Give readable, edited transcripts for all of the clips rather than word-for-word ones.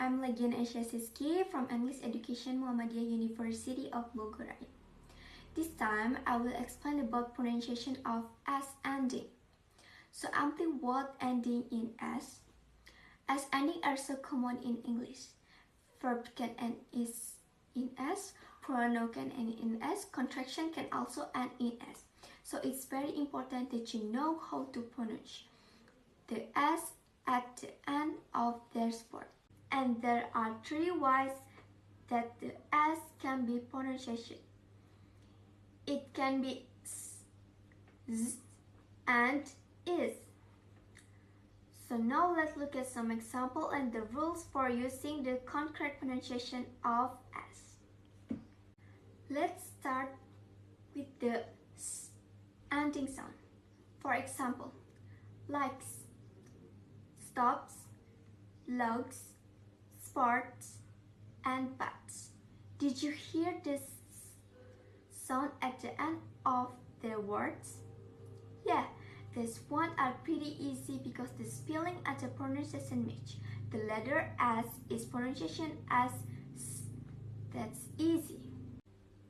I'm Legiana Aisiyah Siski from English Education Muhammadiyah University of Bogor Raya. This time, I will explain about pronunciation of S ending. So, simply what ending in S? S ending are so common in English. Verb can end in S, pronoun can end in S, contraction can also end in S. So, it's very important that you know how to pronounce the S at the end of their word. And there are three ways that the S can be pronounced. It can be S, Z, and is. So now let's look at some example and the rules for using the correct pronunciation of S. Let's start with the S ending sound. For example, likes, stops, logs, sports, and bats. Did you hear this sound at the end of their words? Yeah, this one are pretty easy because the spelling and the pronunciation match. The letter S is pronunciation as S. That's easy.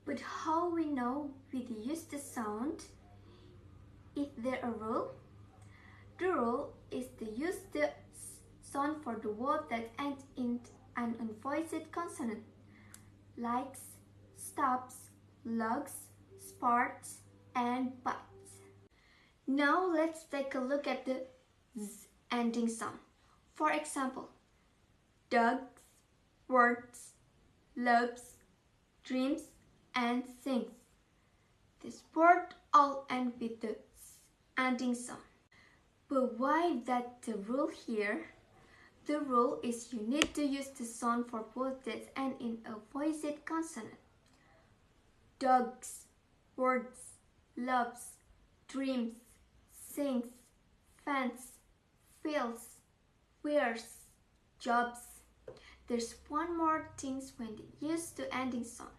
But how we know we use the sound? Is there a rule? The rule is to use the sound for the word that ends in an unvoiced consonant. Likes, stops, logs, sports, and bites. Now let's take a look at the Z ending sound. For example, dogs, words, loves, dreams, and sings. This word all end with the Z ending sound. But why that the rule here? The rule is you need to use the sound for words that end in a voiced consonant. Dogs, words, loves, dreams, sings, fans, feels, wears, jobs. There's one more thing when they use the ending sound.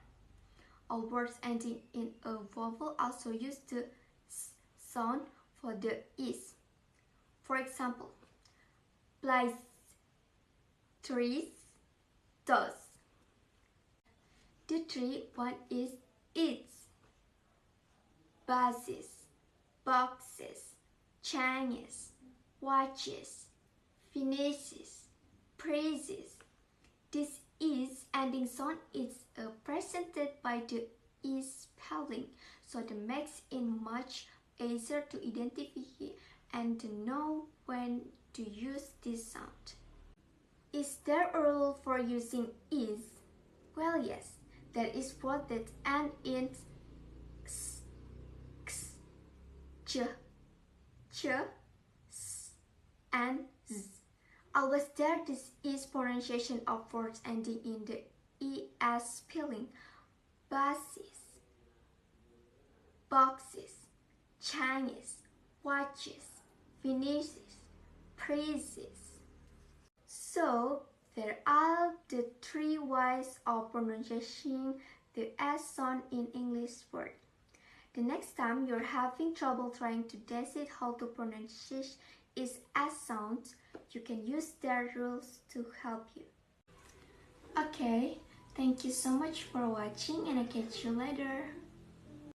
All words ending in a vowel also use the sound for the is. For example, place, trees, does. The three one is its, buses, boxes, changes, watches, finishes, praises. This is ending sound is presented by the is spelling, so it makes it much easier to identify and to know when to use this sound. Is there a rule for using is? Well, yes, there is word that end in x, x, ch, s, and z. Always there this is pronunciation of words ending in the es spelling. Buses, boxes, Chinese, watches, finishes, praises. So, there are the three ways of pronouncing the S sound in English word. The next time you're having trouble trying to decide how to pronounce its S sounds, you can use their rules to help you. Okay, thank you so much for watching and I'll catch you later.